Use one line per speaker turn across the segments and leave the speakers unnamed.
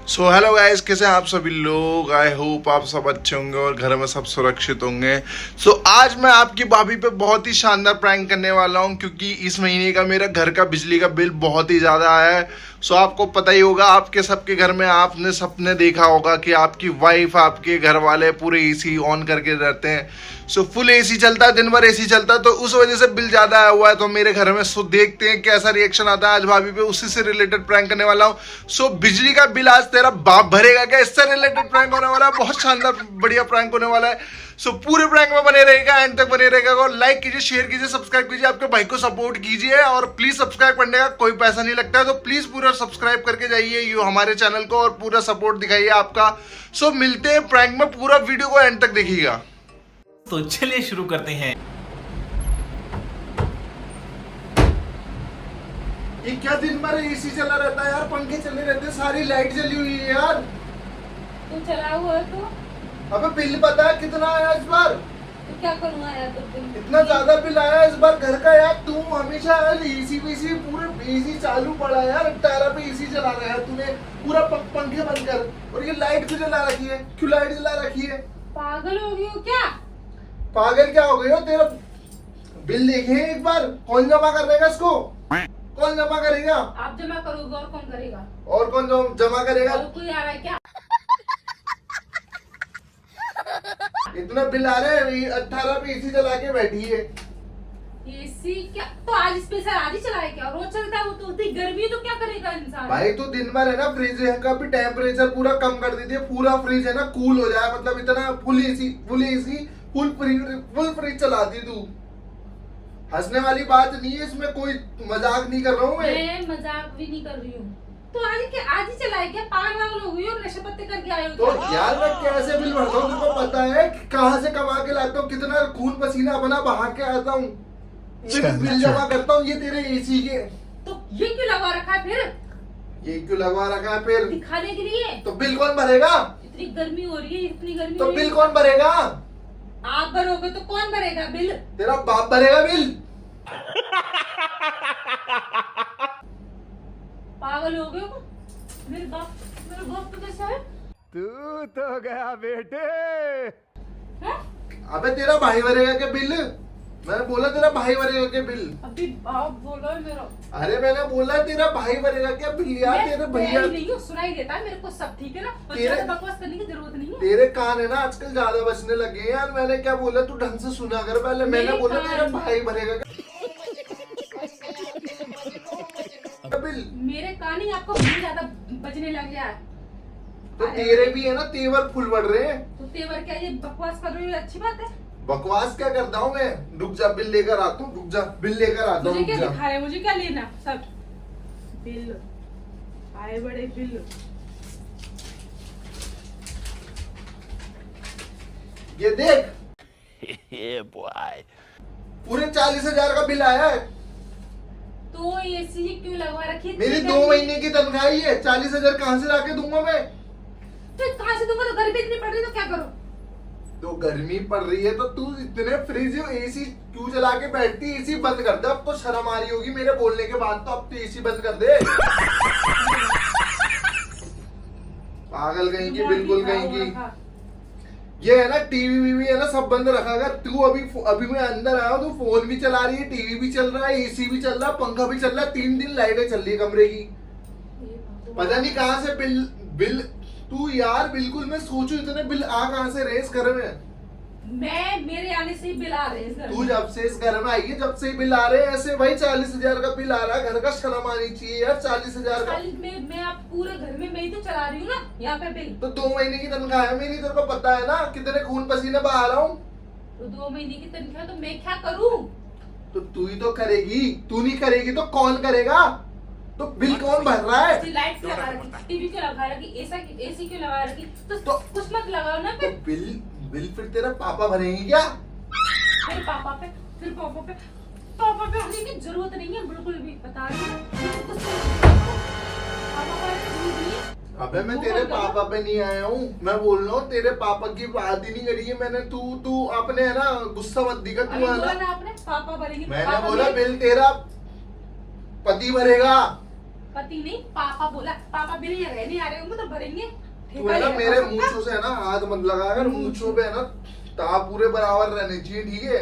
So hello guys, कैसे हैं आप सभी लोग। आई होप आप सब अच्छे होंगे और घर में सब सुरक्षित होंगे। सो आज मैं आपकी भाभी पे बहुत ही शानदार प्रैंक करने वाला हूं, क्योंकि इस महीने का मेरा घर का बिजली का बिल बहुत ही ज़्यादा आया है। सो आपको पता ही होगा, आपके सबके घर में आपने सबने देखा होगा कि आपकी वाइफ, आपके घर वाले पूरे एसी ऑन करके रहते हैं। सो फुल एसी चलता है, दिन भर एसी चलता है, तो उस वजह से बिल ज़्यादा आया हुआ है। तो मेरे घर में सो देखते हैं कैसा रिएक्शन आता है आज भाभी पे, उसी से रिलेटेड प्रैंक करने वाला हूँ। सो बिजली का बिल आज तेरा बाप भरेगा क्या, इससे रिलेटेड प्रैंक होने वाला है। बहुत शानदार बढ़िया प्रैंक होने वाला है। सो पूरे प्रैंक में बने रहेगा, एंड तक बने रहेगा। और लाइक कीजिए, शेयर कीजिए, सब्सक्राइब कीजिए, आपके भाई को सपोर्ट कीजिए। और प्लीज सब्सक्राइब करने का कोई पैसा नहीं लगता है, तो प्लीज पूरा सब्सक्राइब करके जाइए ये हमारे चैनल को और पूरा सपोर्ट दिखाइए आपका। सो मिलते हैं प्रैंक में, पूरा वीडियो को एंड तक देखिएगा।
तो चलिए शुरू करते हैं।
ये क्या दिन भर एसी चला रहता है यार, पंखे चले रहते हैं, सारी लाइट जली हुई है यार।
तू चला हुआ है तो
अबे बिल पता है कितना आया इस बार?
तो क्या करूँगा यार, तो बिल
इतना ज्यादा बिल आया इस बार घर का यार। तू हमेशा एसी बीसी पूरे एसी चालू पड़ा है यार, टायरा पे एसी चला रहा है तूने, पूरा पंखे बंद कर। और ये लाइट क्यों जला रखी है, क्यों लाइट जला रखी है?
पागल हो गई हो क्या?
पागल क्या हो गई हो? तेरा बिल देखे एक बार, कौन जमा करेगा इसको? कौन जमा करेगा?
आप जमा करोगे और कौन करेगा?
और कौन जमा करेगा?
और कोई आ रहा है क्या?
इतना बिल आ रहा है, 18 पे एसी चला के बैठी है।
एसी क्या? तो आज स्पेशल आज ही चलाए क्या? रोज चलता है वो तो, इतनी गर्मी है तो क्या करेगा इंसान?
भाई तो दिन भर है ना, फ्रिज का भी टेम्परेचर पूरा कम कर दीजिए, पूरा फ्रिज है ना कूल हो जाए। मतलब इतना फुल एसी फुल फ्रिज चला दी तू। हंसने वाली बात नहीं है इसमें, कोई मजाक नहीं कर रहा हूँ
मैं मजाक भी नहीं कर रही हूँ। तो आज ही चलाए क्या? पागल हो गई हो, नशे पत्ते करके आए हो
तो
क्या?
यार मैं कैसे बिल भरता हूँ तुमको पता है, कहाँ से कमा के लाता हूँ, कितना खून पसीना अपना बहा के आता हूँ, बिल जमा करता हूँ ये तेरे एसी के।
तो ये क्यों लगा रखा है फिर?
ये क्यों लगवा रखा है फिर?
दिखाने के लिए।
तो बिल कौन भरेगा?
इतनी गर्मी हो रही है, इतनी गर्मी
तो
हो रही
बिल
है।
कौन भरेगा?
आप भरोगे तो कौन भरेगा बिल?
तेरा बाप भरेगा बिल।
पागल हो गए हो? मेरे बाप तो कैसा है?
तू तो गया बेटे।
हैं?
अबे तेरा भाई भरेगा क्या बिल? मैंने बोला तेरा भाई भरेगा क्या बिल?
अभी बाप बोला है मेरा।
अरे मैंने बोला तेरा भाई भरेगा क्या बिल यार? तेरे भैया
नहीं हूँ, सुनाई देता है मेरे को सब, ठीक है ना? और
तेरे-
ज्यादा बकवास करने की जरूरत नहीं है।
तेरे कान है ना आजकल ज्यादा बचने लगे हैं यार। मैंने क्या बोला तू ढंग से सुना कर पहले। मैंने
मेरे
बोला
कान-
तेरा भाई भरेगा क्या बिल?
मेरे कान ही आपको बहुत ज्यादा बजने लग गया है।
तो तेरे भी है ना तेवर फुल बढ़ रहे हैं।
तो तेवर क्या, ये बकवास कर रही हो? अच्छी बात है।
बकवास क्या करता हूँ मैं? रुक जा, बिल लेकर आता हूँ, रुक जा, बिल लेकर आता हूँ,
मुझे क्या
रुक जा।
दिखा रहे, मुझे क्या लेना? सब बिल आए, बड़े बिल।
ये देख,
बॉय
पूरे 40,000 का बिल आया है।
तो एसी क्यों लगवा रखी है?
मेरी 2 महीने की तनख्वाह ही है, 40,000 कहाँ से लाके दूंगा मैं?
तो कहाँ से दूंगा? तो गर्मी इतनी पड़ रही है तो क्या करूँ?
तो गर्मी पड़ रही है तो तू इतने फ्रिज एसी क्यों चला के बैठती? एसी बंद कर दे, अब तो शर्म आ रही होगी मेरे बोलने के बाद। तो अब तो एसी बंद कर दे। पागल कहीं की, बिल्कुल कहीं की। ये है ना टीवी वीवी है ना सब बंद रखा कर। तू अभी मैं अंदर आया हूँ, तू फोन भी चला रही है, टीवी भी चल रहा है, एसी भी चल रहा है, पंखा भी चल रहा है, 3 दिन लाइटें चल रही है कमरे की। पता नहीं कहाँ से बिल तू यार, बिल्कुल मैं सोचू इतने बिल आ कहाँ से रेस घर में।
मैं मेरे आने से ही बिल आ रहे हैं इस घर
तू
में।
जब से इस घर में आई है, जब से बिल आ रहे हैं ऐसे भाई, 40,000 का बिल आ रहा है। घर का शर्म आनी चाहिए यार, 40,000 का।
खाली मैं आप पूरे घर में मैं ही तो चला रही हूँ ना यहाँ पे बिल।
तो 2 महीने की तनख्वाह है मेरी, तेरे को पता है ना कितने खून पसीने बहा रहा हूँ।
तो 2 महीने की तनख्वाह तो मैं क्या करूँ?
तो तू ही तो करेगी, तू नहीं करेगी तो कौन करेगा? तो बिल कौन भर रहा है?
लाइट क्यों लगा रखी, टीवी क्यों लगा रखी, एसी क्यों लगा रखी? तो कुछ मत लगाओ ना
तो
फिर।
बिल फिर तेरा पापा भरेंगे क्या?
फिर पापा पे होने की जरूरत नहीं है बिल्कुल भी, बता रही हूँ। कुछ पापा का जरूरत नहीं है।
अबे मैं तेरे पापा पे नहीं आया हूँ, मैं बोल रहा हूँ तेरे पापा की बात ही नहीं करी है मैंने। तू आपने है ना गुस्सा मत दिखा
अभी
तू है
बोला
ना।
ना आपने पापा भरेंगे।
मैंने
पापा
बोला
भरेंगे।
बिल तेरा पति भरेगा।
पति नहीं, पापा बोला। पापा मेरे यहाँ रहने आ रहे होंगे तो भरेंगे।
तू है ना मेरे मूंछों से है ना हाथ मत लगा कर, मूंछों पे है ना ताप पूरे बराबर रहने चाहिए, ठीक है।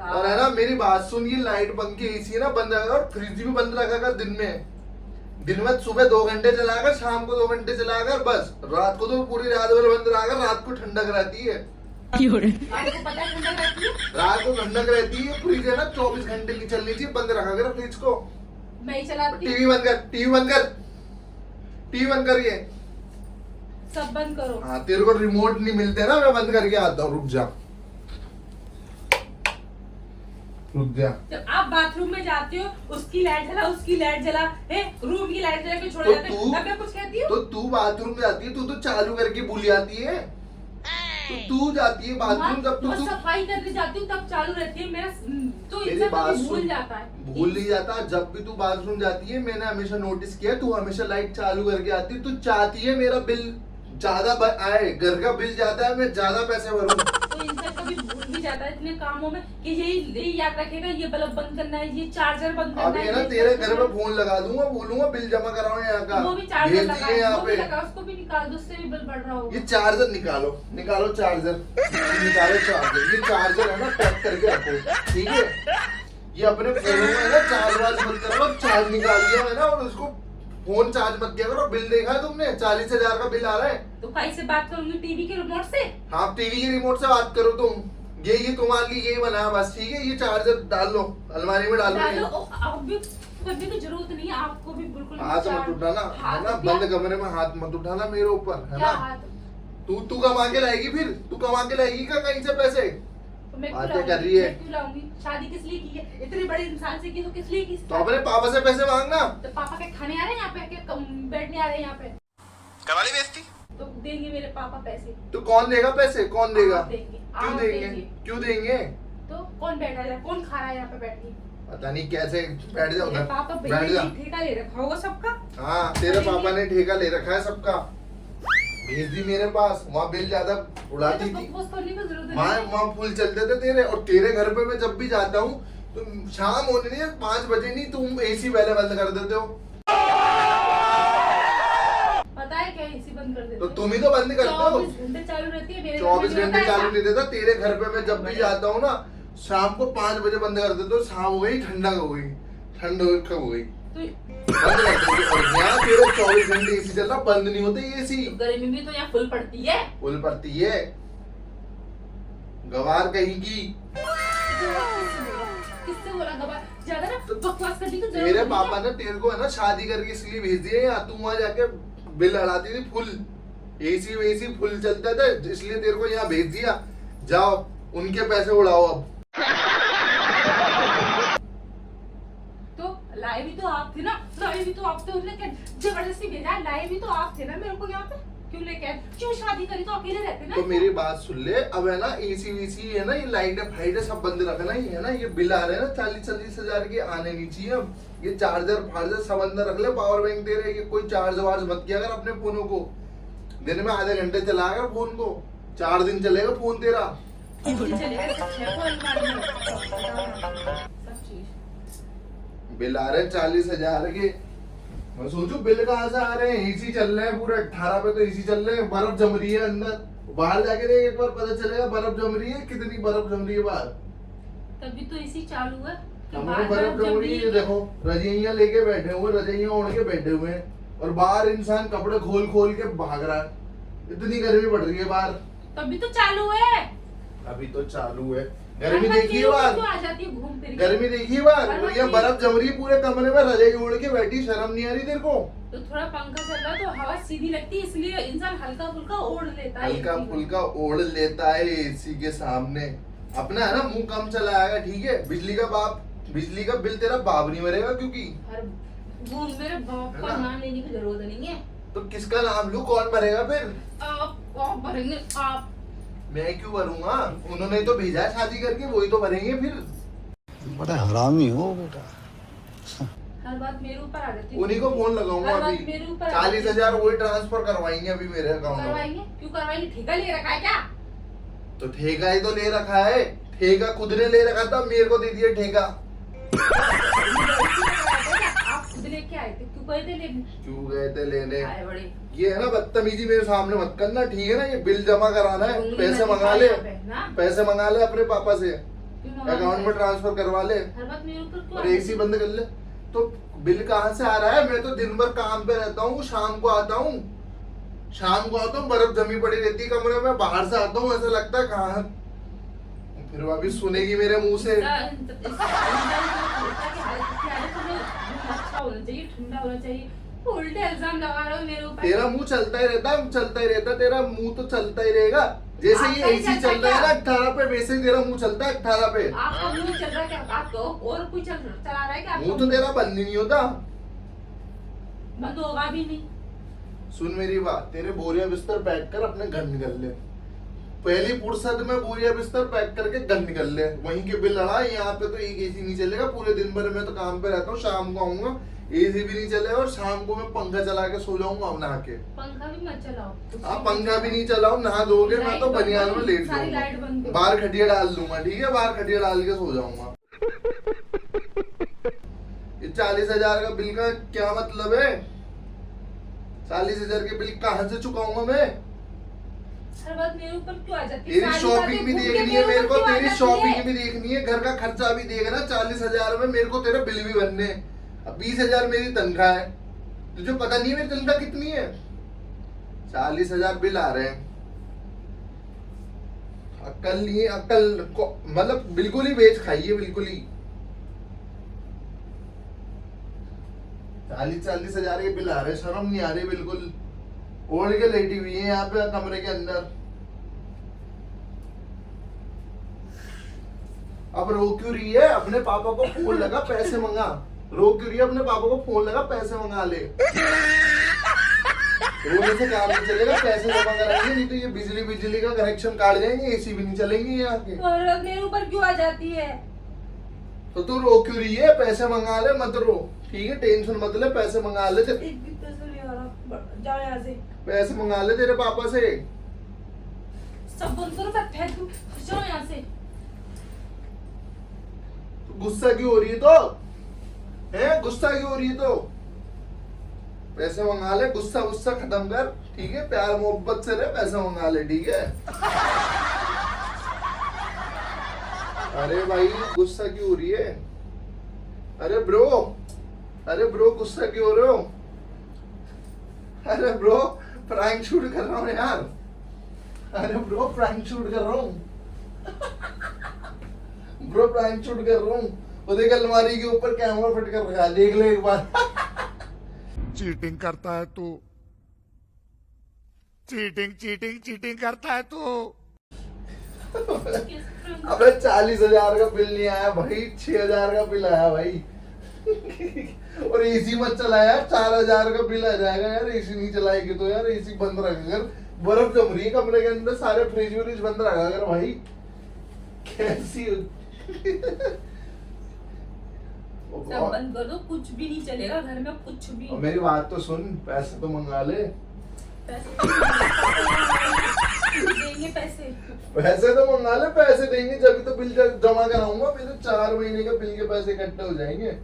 और है ना मेरी बात सुन, ये लाइट बंद की एसी है ना बंद रखा कर, फ्रिज भी बंद रखा कर दिन में सुबह 2 घंटे चलाकर, शाम को 2 घंटे चलाकर, बस रात को तो पूरी रात भर बंद रखा कर, रात को ठंडक रहती है।
आपको पता है ठंडक रहती है?
रात को ठंडक रहती है, फ्रिज है ना 24 घंटे की चलनी चाहिए, बंद रखा कर फ्रिज को।
मैं ही चलाती हूँ।
टीवी बंद कर, टीवी बंद कर, टीवी बंद कर, ये
सब बंद करो।
हाँ तेरे को रिमोट नहीं मिलते ना, मैं बंद करके आता हूँ, रुक जा।
जब आप बाथरूम में जाते हो, उसकी लाइट जला, उसकी लाइट जला, रूम की लाइट जला के छोड़
तो
जाते हो, तब मैं कुछ कहती हूँ?
तो तू बाथरूम में जाती है, तू तो चालू करके भूल जाती है। तो तू जाती है बाथरूम जब
मैं
तू
सफाई करने जाती हूँ तब चालू रहती है मेरा, तो
मेरी
इंसान
बात
कभी भूल
सुन,
जाता है।
भूल नहीं जाता। जब भी तू बाथरूम जाती है, मैंने हमेशा नोटिस किया, तू हमेशा लाइट चालू करके आती है। तू चाहती है मेरा बिल ज्यादा आए, घर का बिल ज्यादा है, मैं ज्यादा पैसे भरूं।
तो इंसान कभी भूल भी जाता है इतने कामों में कि यही याद रखेगा, ये बल्ब बंद करना है, ये चार्जर बंद करना
अभी
है।
है ना तेरे घर में फोन लगा दूंगा, बोलूंगा बिल जमा कराओ यहाँ का,
वो भी चार्जर
भेज
लगा,
दिए यहाँ
वो भी
पे।
लगा, उसको भी निकाल दो, उससे भी बिल बढ़ रहा होगा।
ये चार्जर निकालो, निकालो चार्जर, निकालो चार्जर। ये चार्जर है ना पैक करके रखो, ठीक है। ये अपने फोन में है ना चार्ज वार्ज मत करो, चार्ज निकाल दिया है ना, और उसको फोन चार्ज मत किया करो। बिल देखा है तुमने, 40,000 का बिल आ रहा है।
तो कैसे बात करूंगी? टीवी के रिमोट से?
हाँ टीवी के रिमोट से बात करो तुम। ये तुम्हारे लिए यही बना है बस, ठीक है। ये चार्जर डाल लो, अलमारी में डाल
डालो,
लो।
अब भी करने की जरूरत नहीं है आपको भी, बिल्कुल
हाथ मत उठाना, है ना, बंद कमरे में हाथ मत उठाना मेरे ऊपर, है
क्या
ना।
हाथ?
तू कमा के लाएगी, फिर तू कमा के लाएगी क्या कहीं से पैसे?
तो मैं
बातें
क्यों
कर रही है।
मैं क्यों लाऊंगी? शादी किस लिए की है? इतने बड़े इंसान से की तो किस लिए की?
तो अपने पापा से पैसे मांगना।
तो पापा के खाने आ रहे हैं यहाँ पे, के बैठने आ रहे हैं यहाँ पे?
कवाली बेचती
तो देंगे मेरे पापा पैसे?
तो कौन देगा पैसे, कौन देगा?
आप देंगे।
क्यों
आप
देंगे, क्यों देंगे?
तो कौन बैठा है, कौन खा रहा है यहाँ पे बैठ के?
पता नहीं कैसे, बैठ जा
मेरे
उधर,
पापा
बैठ जा।
ठेका ले रखा होगा सबका।
हाँ तेरे पापा ने ठेका ले रखा है सबका, भेज दी मेरे पास। वहाँ बिल ज्यादा उड़ाती थी,
बकवास करने की जरूरत नहीं
वहाँ
है।
वहाँ फूल चलते थे तेरे। और तेरे घर पे मैं जब भी जाता हूँ तो शाम होने नहीं, 5 बजे नहीं, तुम एसी पहले बंद कर देते हो।
पता है क्या, एसी बंद कर देते
तो
हो?
तुम ही तो बंद करते हो।
24 घंटे चालू रहती है, मेरे घर में
24
नहीं
घंटे
होता
चालू
ऐसा।
नहीं देता तेरे घर पे। मैं जब भी जाता हूँ ना, शाम को 5 बजे बंद कर देते हो। शाम हो गई, ठंडक हो गई, ठंड हो गई,
तो
बंद कर देते हो। और यहाँ तेरे 24 घंटे एसी चल रहा, बंद नहीं होते एसी।
गर्मी भी तो यहाँ फुल पड़ती है।
फुल पड़ती है, गवार कहीं की।
किससे बोला गवा? ज्यादा ना बकवास करने की जरूरत
मेरे
नहीं
पापा
है।
ने तेरे को है ना शादी करके इसलिए भेज दिया, या तू वहां जाके बिल अड़ाती थी फुल, एसी वेसी फुल चलता था, इसलिए तेरे को यहाँ भेज दिया। जाओ उनके पैसे उड़ाओ अब।
तो लाए भी तो आप थे ना, लाए भी तो आप थे, उन्होंने क्या जबरदस्ती भेजा? लाए भी तो आप थे ना मेरे को यहाँ पे, क्यों लेके आए? क्यों शादी करी तो अकेले रहते ना।
तो मेरी बात सुन ले, अब है ना एसी वेसी है ना, ये लाइट फाइट सब बंद रखना ही है ना। ये बिल आ रहे हैं ना 40-40 हजार के, आने नहीं चाहिए। अब ये चार्जर फार्जर सब अंदर रख ले, पावर बैंक दे रहे, ये कोई चार्ज वार्ज मत किया कर अपने फोनों को। दिन में आधे घंटे चला कर फोन को, 4 दिन चलेगा फोन तेरा।
चलेगा, सब अलमारी में सब चीज।
बिल आ रहे हैं 40,000 के। मैं सोचू बिल कहाँ से आ रहे हैं, एसी चल रहे हैं पूरे 18 पे, तो एसी चल रहे हैं, बर्फ जम रही है अंदर। बाहर जाके देख, एक बार पता चलेगा बर्फ जम रही है, कितनी बर्फ जम रही है बाहर।
तभी तो इसी चालू है कि
हमारे
बार-बार
बर्फ जम
जब
रही है,
भी-
देखो रजाइयां लेके बैठे हुए, रजाइयां ओढ़ के बैठे हुए हैं, और बाहर इंसान कपड़े खोल खोल के भाग रहा है। इतनी गर्मी पड़ रही है बाहर।
तभी तो चालू है।
अभी तो चालू है। गर्मी
हर
देखी है
बार
बाहर,
क्यों आ जाती है घूम फिर के?
गर्मी देखी है बाहर।
हर
और ये
बार
बर्फ जम रही है पूरे कमरे में, रजाई ओढ़ के बैठी, शर्म नहीं आ रही तेरे को?
तो थोड़ा पंखा चल रहा है तो हवा सीधी लगती है, इसलिए इंसान हल्का फुल्का ओढ़ लेता है।
हल्का
AC में।
फुल्का ओढ़ लेता है एसी के सामने। अपना है ना मुंह कम चलाएगा, ठीक है। बिजली का बिल तेरा बाप नहीं भरेगा, क्योंकि
हर वो मेरे बाप
है
का
ना?
नाम लेने की जरूरत नहीं है।
तो किसका नाम लूं, कौन भरेगा फिर?
आप भरेंगे आप।
मैं क्यों भरूंगा? उन्होंने तो भेजा है शादी करके, वही तो भरेंगे फिर।
बड़ा हरामी हो बेटा।
हर बात मेरे ऊपर आ जाती है।
उन्हीं को फोन लगाऊंगा
हर बात
अभी।
मेरे ऊपर आ
40,000 वही ट्रांसफर करवाएंगे अभी मेरे अकाउंट में।
करवाएंगे? क्यों करवाएंगे? ठेका ले रखा है क्या?
तो ठेका ही तो ले रखा है, ठेका खुद ने ले रखा था, मेरे को दे दिया ठेका।
आप खुद लेके आए थे, क्यों गए थे लेने?
क्यों गए थे लेने?
आए बड़े
ये है ना बदतमीजी मेरे सामने मत करना, ठीक है ना? ये बिल जमा कराना है,
उंगली
पैसे
में
मंगा ले,
दिखाई यहाँ पे, ना?
पैसे मंगा ले अपने पापा से,
क्यों मंगा
अकाउंट में
ले?
ट्रांसफर करवा ले
हर बात मेरे ऊपर क्यों
और
आती
एसी
है?
बंद कर ले। तो बिल कहाँ से आ रहा है? मैं तो दिन भर काम पे रहता हूँ, शाम को आता हूँ, बर्फ जमी पड़ी रहती है कमरे में, बाहर से आता हूँ, ऐसा लगता है कहाँ, फिर वो अभी सुनेगी मेरे मुंह से।
अच्छा होना चाहिए, ठंडा होना चाहिए, उल्टे इल्जाम लगा रहे हो मेरे ऊपर।
तेरा मुंह चलता ही रहता, तेरा मुंह तो चलता ही रहेगा, जैसे ये
आपका ही
एसी
चलता
चल रहा है ना
क्या?
18 पे, वैसे ही तेरा मुंह चलता है 18 पे।
आपका मुंह चल रहा है क्या? आपको और कोई चला रहा है क्या?
मुंह तो तेरा बंद ही नहीं होता।
बंद होगा भी नहीं।
सुन मेरी बात, तेरे बोरिया बिस्तर पैक कर, अपने घर निकल ले, पहली फुर्सत में बोरिया बिस्तर पैक करके घर निकल ले, वहीं के बिल लड़ा। यहाँ पे तो एक एसी नहीं चलेगा पूरे दिन भर, में तो काम पे रहता हूँ, शाम को आऊंगा एसी भी नहीं चलेगा, और शाम को मैं पंखा चला के सो जाऊंगा नहा के।
पंखा भी मत चलाओ।
आप पंखा भी नहीं चलाओ, नहा दोगे मैं तो बनियान में लेट
सारी लाइट बंद
जाऊंगा,
करो।
बाहर खटिया डाल दूंगा, ठीक है? बाहर खटिया डाल के सो जाऊंगा। ये 40,000 का बिल का क्या मतलब है? 40,000 के बिल कहाँ से चुकाऊंगा मैं?
हर बात मेरे ऊपर क्यों आ जाती है?
तेरी
सारी
शॉपिंग
बातें
भी
घूम के
देखनी है मेरे को,
ऊपर क्यों आ
तेरी
जाती
शॉपिंग
है?
भी देखनी है, घर का खर्चा भी देखना। 40,000 में मेरे को तेरे बिल भी भरने हैं। अब 20,000 मेरी तनख्वाह है, तुझे पता नहीं है मेरी तनख्वाह कितनी है? 40,000 बिल आ रहे हैं, अक्ल नहीं है, अक्ल को मतलब बिल्कुल ही बेच खाइए, बिल्कुल ही। 40,000 के बिल आ रहे हैं, शर्म नहीं आ रही बिल्कुल। ओढ़ के लेटी हुई है यहाँ पे कमरे के अंदर। अब रो क्यों रही है? अपने पापा को फोन लगा, पैसे मंगा। रो क्यों रही है? अपने पापा को फोन लगा, पैसे मंगा ले। रोने से काम नहीं चलेगा, पैसे जमा कराएंगे, नहीं तो ये बिजली का कनेक्शन काट जाएंगे, एसी भी नहीं चलेंगे यहाँ के।
और मेरे ऊपर क्यों आ जाती है?
तो तू रो क्यों रही है? पैसे मंगा ले, मत रो, ठीक है? टेंशन मत ले, पैसे मंगा ले,
एक भी पैसा नहीं आ रहा, जाओ यहाँ से।
पैसे मंगा ले तेरे पापा से।
सब बंद करो, मैं फेंक दूं, जाओ यहाँ से।
गुस्सा क्यों हो रही है? तो है गुस्सा क्यों हो रही है? तो पैसे मंगा ले, गुस्सा खत्म कर, ठीक है? प्यार मोहब्बत से रहे, पैसे मंगा ले, ठीक है? अरे भाई गुस्सा क्यों हो रही है? अरे ब्रो गुस्सा क्यों हो रहे हो? अरे ब्रो प्रैंक शूट कर रहा हूँ यार, अरे ब्रो प्रैंक शूट कर रहा हूँ ब्रो प्रैंक शूट कर रहा हूँ। वो देख अलमारी के ऊपर कैमरा फिट कर रखा है, देख ले एक बार।
चीटिंग करता है तू, चीटिंग करता है तू।
अबे 40,000 का बिल नहीं आया भाई, 6,000 का बिल आया भाई। और एसी मत चलाया, 4,000 का बिल आ जाएगा यार। एसी नहीं चलाएगी तो यार, एसी बंद रख कर, बर्फ जम रही है कमरे के अंदर, सारे फ्रिज व्रिज बंद रखा कर भाई। कैसी
सब बंद कर दो, कुछ भी नहीं चलेगा घर में, कुछ भी।
और मेरी बात तो सुन, पैसे तो मंगा ले।
देंगे
पैसे तो मंगा ले, पैसे देंगे जब तो बिल जमा कराऊंगा, फिर तो 4 महीने का बिल के पैसे इकट्ठे हो जाएंगे।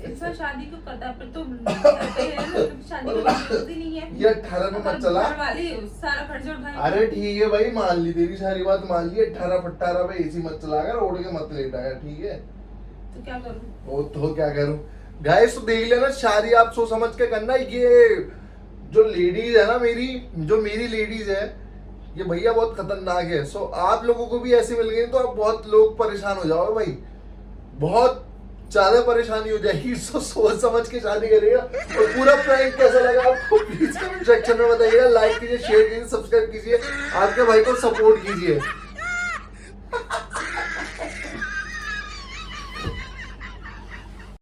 इसमें शादी क्यों करता है? फिर तो करते हैं ना, शादी की जरूरत ही नहीं है।
ये 18 में मत चला।
घर वाले सारा खर्चा उठाएंगे।
अरे ठीक है भाई, मान ली तेरी सारी बात, मान ली। 18 पे एसी मत चला कर, उड़ के मत लेट आया, ठीक है?
तो क्या करूं?
वो तो क्या करूं? गाइस तो देख लेना, शादी आप सोच समझ के करना। ये जो लेडीज है ना, मेरी लेडीज है, ये भैया बहुत खतरनाक है। सो आप लोगों को भी ऐसे मिल गए तो आप बहुत लोग परेशान हो जाओगे भाई, बहुत ज्यादा परेशानी हो जाएगी। सो सोच समझ के शादी करिएगा। और पूरा प्रैंक कैसा लगा आपको प्लीज कमेंट सेक्शन में बताइएगा। लाइक कीजिए, शेयर कीजिए, सब्सक्राइब कीजिए, आपके भाई को सपोर्ट कीजिए।